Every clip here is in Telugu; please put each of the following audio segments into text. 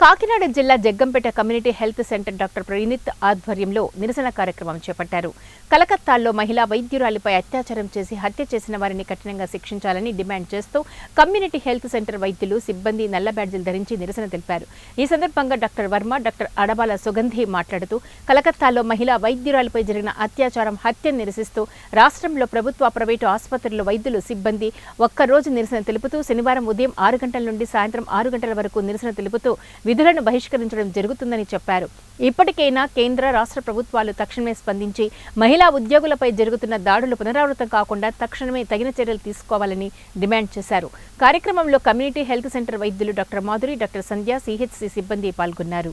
కాకినాడ జిల్లా Jaggampeta community health centre doctor Praneeth ఆధ్వర్యంలో నిరసన కార్యక్రమం చేపట్టారు. కలకత్తాలో మహిళా వైద్యురాలిపై అత్యాచారం చేసి హత్య చేసిన వారిని కఠినంగా శిక్షించాలని డిమాండ్ చేస్తూ కమ్యూనిటీ హెల్త్ సెంటర్ వైద్యులు, సిబ్బంది నల్ల బ్యాడ్జీలు ధరించి నిరసన తెలిపారు. ఈ సందర్భంగా డాక్టర్ వర్మ, డాక్టర్ అడబాల సుగంధి మాట్లాడుతూ కలకత్తాలో మహిళా వైద్యురాలిపై జరిగిన అత్యాచారం, హత్యను నిరసిస్తూ రాష్ట్రంలో ప్రభుత్వ, ప్రైవేటు ఆసుపత్రుల వైద్యులు, సిబ్బంది ఒక్కరోజు నిరసన తెలుపుతూ శనివారం ఉదయం 6 గంటల నుండి సాయంత్రం 6 గంటల వరకు నిరసన తెలుపుతూ విధులను బహిష్కరించడం జరుగుతుందని చెప్పారు. ఇప్పటికైనా కేంద్ర, రాష్ట్ర ప్రభుత్వాలు తక్షణమే స్పందించి మహిళా ఉద్యోగులపై జరుగుతున్న దాడులు పునరావృతం కాకుండా తక్షణమే తగిన చర్యలు తీసుకోవాలని డిమాండ్ చేశారు. కార్యక్రమంలో కమ్యూనిటీ హెల్త్ సెంటర్ వైద్యులు డాక్టర్ మాధురి, డాక్టర్ సంధ్య, సిహెచ్సి సిబ్బంది పాల్గొన్నారు.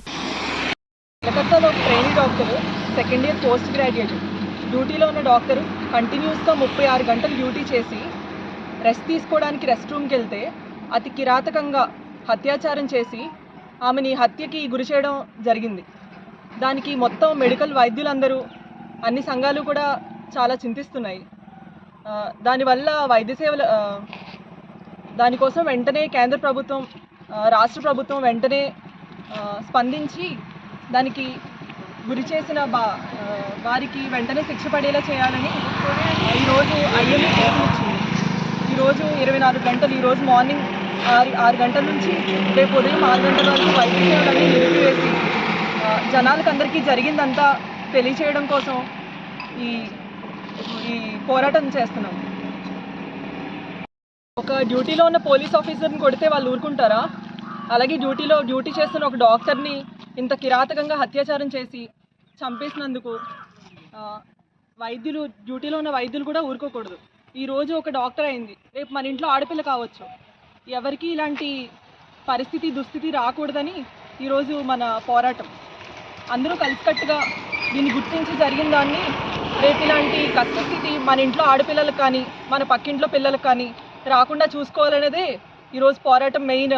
కలకత్తాలో trainee doctor, second year post graduate, డ్యూటీలో ఉన్న డాక్టర్ కంటిన్యూస్గా 36 గంటలు డ్యూటీ చేసి రెస్ట్ తీసుకోవడానికి రెస్ట్ రూమ్కి వెళ్తే అతి కిరాతకంగా అత్యాచారం చేసి ఆమెని హత్యకి గురి చేయడం జరిగింది. దానికి మొత్తం మెడికల్ వైద్యులందరూ, అన్ని సంఘాలు కూడా చాలా చింతిస్తున్నాయి. దానివల్ల వైద్య సేవలు దానికోసం వెంటనే కేంద్ర ప్రభుత్వం, రాష్ట్ర ప్రభుత్వం వెంటనే స్పందించి దానికి గురి చేసిన వారికి వెంటనే శిక్ష పడేలా చేయాలని ఈరోజు ఐఎంఏ పిలుపునిచ్చింది. ఈరోజు 24 గంటలు, ఈరోజు మార్నింగ్ 6 గంటల నుంచి రేపు ఉదయం 6 గంటల వరకు వైద్య సేవలన్నీ నిలిపివేసి జనాలకు అందరికీ జరిగిందంతా తెలియచేయడం కోసం ఈ పోరాటం చేస్తున్నాం. ఒక డ్యూటీలో ఉన్న పోలీస్ ఆఫీసర్ని కొడితే వాళ్ళు ఊరుకుంటారా? అలాగే డ్యూటీ చేస్తున్న ఒక డాక్టర్ని ఇంత కిరాతకంగా అత్యాచారం చేసి చంపేసినందుకు డ్యూటీలో ఉన్న వైద్యులు కూడా ఊరుకోకూడదు. ఈరోజు ఒక డాక్టర్ అయింది, రేపు మన ఇంట్లో ఆడపిల్ల కావచ్చు. ఎవరికి ఇలాంటి దుస్థితి రాకూడదని ఈరోజు మన పోరాటం. అందరూ కలిసికట్టుగా దీన్ని గుర్తించి జరిగిన దాన్ని రేపు ఇలాంటి కష్టస్థితి మన ఇంట్లో ఆడపిల్లలకు కానీ, మన పక్కింట్లో పిల్లలకు కానీ రాకుండా చూసుకోవాలనేదే ఈరోజు పోరాటం మెయిన్